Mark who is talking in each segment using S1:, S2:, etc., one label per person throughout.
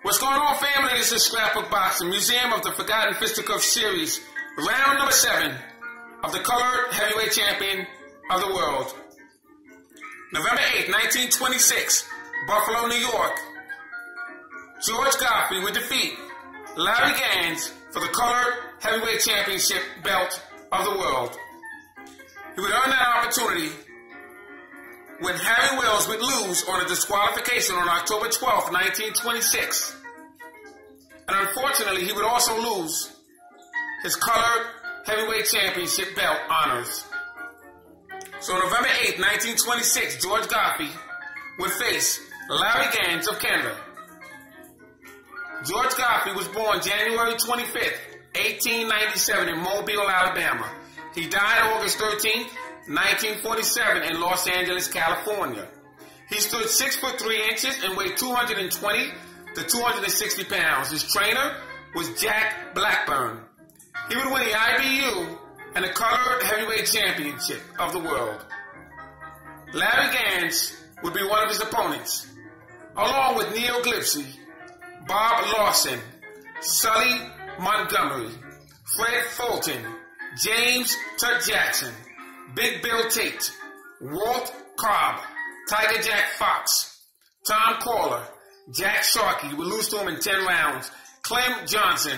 S1: What's going on, family? This is Scrapbook Boxing, Museum of the Forgotten Fisticuffs series, round number 7 of the colored heavyweight champion of the world. November 8, 1926, Buffalo, New York. George Godfrey would defeat Larry Gans for the colored heavyweight championship belt of the world. He would earn that opportunity when Harry Wills would lose on a disqualification on October 12, 1926. And unfortunately, he would also lose his colored heavyweight championship belt honors. So November 8, 1926, George Godfrey would face Larry Gans of Canada. George Godfrey was born January 25, 1897 in Mobile, Alabama. He died August 13, 1947 in Los Angeles, California. He stood 6 foot 3 inches and weighed 220 to 260 pounds. His trainer was Jack Blackburn. He would win the IBU and the colored heavyweight championship of the world. Larry Gans would be one of his opponents, along with Neil Glipsey, Bob Lawson, Sully Montgomery, Fred Fulton, James Tut Jackson, Big Bill Tate, Walt Cobb, Tiger Jack Fox, Tom Caller, Jack Sharkey would lose to him in 10 rounds, Clem Johnson,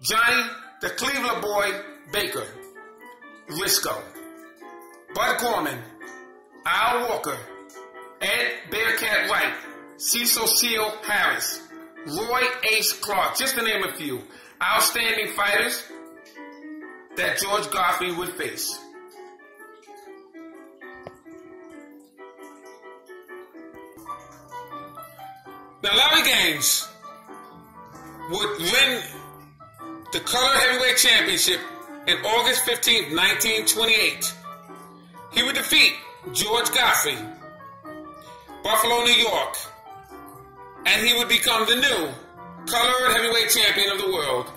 S1: Johnny the Cleveland Boy Baker, Risco, Bud Gorman, Al Walker, Ed Bearcat Wright, Cecil Seal Harris, Roy Ace Clark, just to name a few outstanding fighters that George Godfrey would face. Now, Larry Gans would win the Color Heavyweight Championship in August 15, 1928. He would defeat George Godfrey, Buffalo, New York, and he would become the new Colored Heavyweight Champion of the world.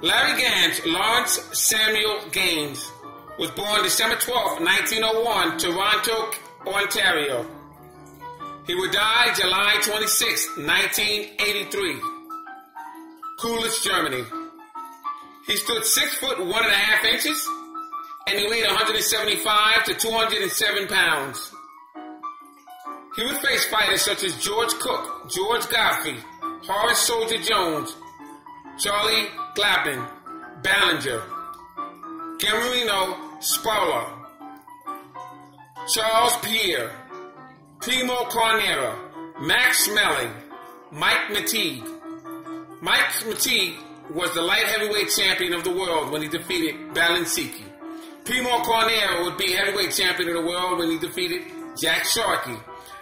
S1: Larry Gans, Lawrence Samuel Gaines, was born December 12, 1901, Toronto, Ontario. He would die July 26, 1983, Coolidge, Germany. He stood 6 foot 1.5 inches, and he weighed 175 to 207 pounds. He would face fighters such as George Cook, George Godfrey, Horace Soldier Jones, Charlie Glavin, Ballinger, Camerino Spauller, Charles Pierre, Primo Carnera, Max Schmeling, Mike Mateague. Mike Mateague was the light heavyweight champion of the world when he defeated Balansiki. Primo Carnera would be heavyweight champion of the world when he defeated Jack Sharkey.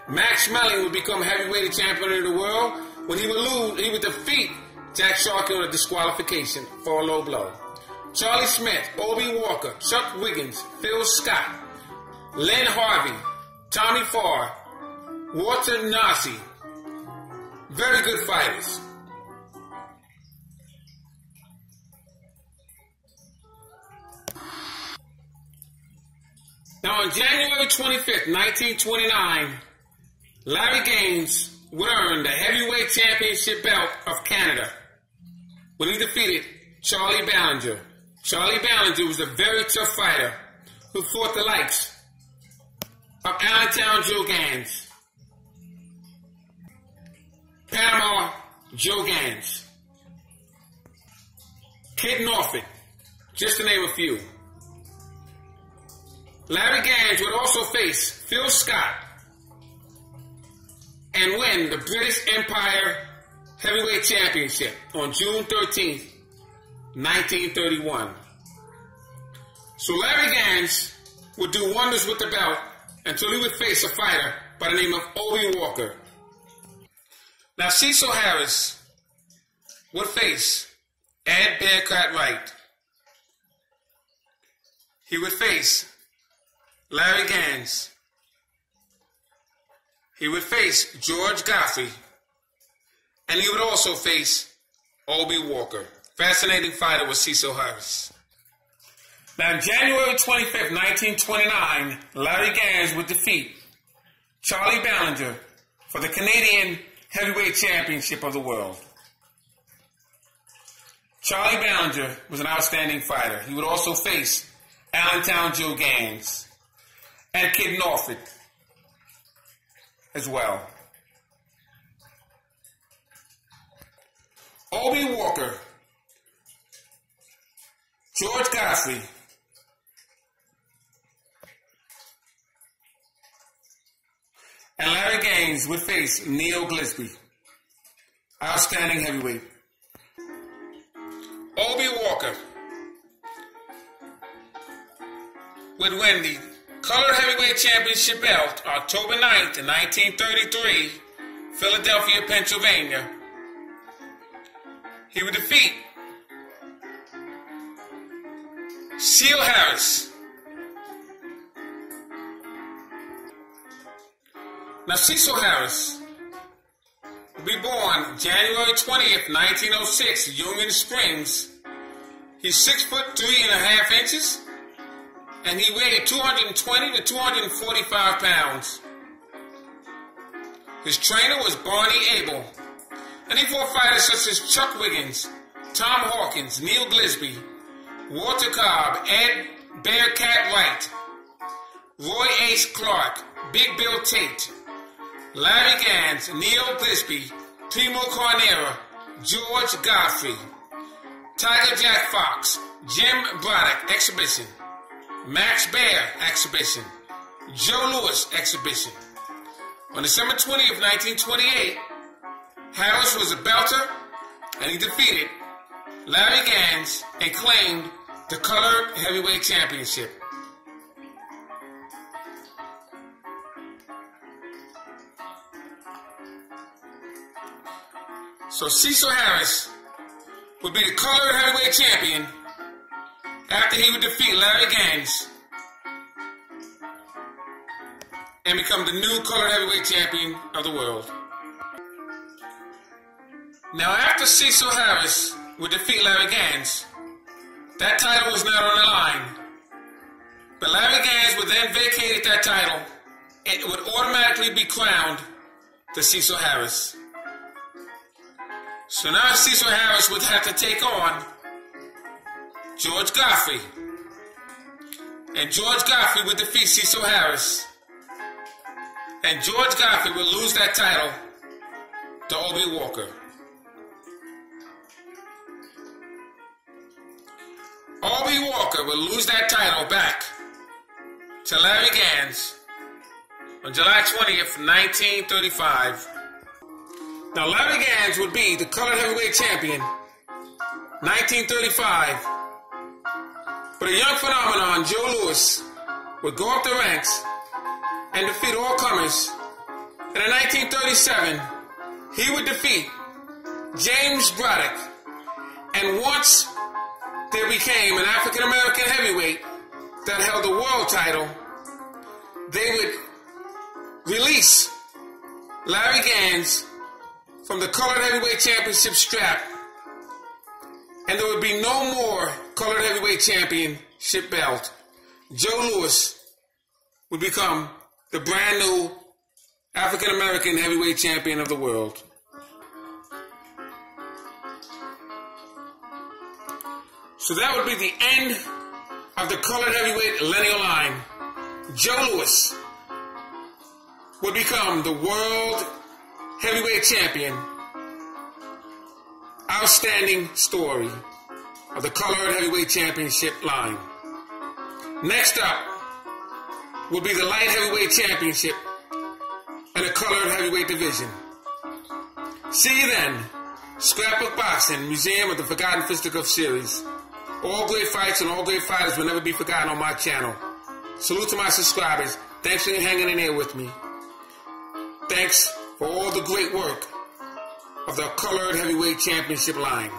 S1: Max Schmeling would become heavyweight champion of the world when he would defeat Jack Sharkey on a disqualification for a low blow. Charlie Smith, Obie Walker, Chuck Wiggins, Phil Scott, Len Harvey, Tommy Farr, Walter Nasi, very good fighters. Now on January 25th, 1929, Larry Gans would earn the heavyweight championship belt of Canada when he defeated Charlie Ballinger. Charlie Ballinger was a very tough fighter who fought the likes of Allentown Joe Gans, Panama Joe Gans, Kid Norfolk, just to name a few. Larry Gans would also face Phil Scott and win the British Empire Heavyweight Championship on June 13th, 1931. So Larry Gans would do wonders with the belt until he would face a fighter by the name of Obie Walker. Now Cecil Harris would face Ed Bearcat Wright. He would face Larry Gans. He would face George Godfrey. And he would also face Obie Walker. Fascinating fighter was Cecil Harris. Now, on January 25th, 1929, Larry Gans would defeat Charlie Ballinger for the Canadian Heavyweight Championship of the world. Charlie Ballinger was an outstanding fighter. He would also face Allentown Joe Gaines and Kid Norfolk as well. Obie Walker, George Godfrey, and Larry Gaines would face Neil Glisby. Outstanding heavyweight. Obie Walker would win the Colored Heavyweight Championship belt October 9th, 1933, Philadelphia, Pennsylvania. He would defeat Seal Harris. Now, Cecil Harris would be born January 20th, 1906, Union Springs. He's 6'3.5" and he weighed 220 to 245 pounds. His trainer was Barney Abel, and he fought fighters such as Chuck Wiggins, Tom Hawkins, Neil Glisby, Walter Cobb, Ed Bearcat Wright, Roy Ace Clark, Big Bill Tate, Larry Gans, Neil Glisby, Primo Carnera, George Godfrey, Tiger Jack Fox, Jim Braddock, Exhibition, Max Baer, Exhibition, Joe Louis, Exhibition. On December 20th, 1928, Harris was a belter, and he defeated Larry Gans and claimed the Colored Heavyweight Championship. So Cecil Harris would be the Colored Heavyweight Champion after he would defeat Larry Gans and become the new Colored Heavyweight Champion of the world. Now, after Cecil Harris would defeat Larry Gans, that title was not on the line. But Larry Gans would then vacate that title, and it would automatically be crowned to Cecil Harris. So now Cecil Harris would have to take on George Godfrey. And George Godfrey would defeat Cecil Harris. And George Godfrey would lose that title to Obie Walker. Obie Walker would lose that title back to Larry Gans on July 20th, 1935. Now, Larry Gans would be the Colored Heavyweight Champion, 1935. But a young phenomenon, Joe Louis, would go up the ranks and defeat all comers. And in 1937, he would defeat James Braddock. And once there became an African-American heavyweight that held the world title, they would release Larry Gans from the Colored Heavyweight Championship strap, and there would be no more Colored Heavyweight Championship belt. Joe Louis would become the brand new African-American heavyweight champion of the world. So that would be the end of the Colored Heavyweight lineal line. Joe Louis would become the world heavyweight champion. Outstanding story of the Colored Heavyweight Championship line. Next up will be the Light Heavyweight Championship and the Colored Heavyweight Division. See you then. Scrapbook Boxing, Museum of the Forgotten Fisticuffs series. All great fights and all great fighters will never be forgotten on my channel. Salute to my subscribers. Thanks for hanging in there with me. Thanks for all the great work of the Colored Heavyweight Championship line.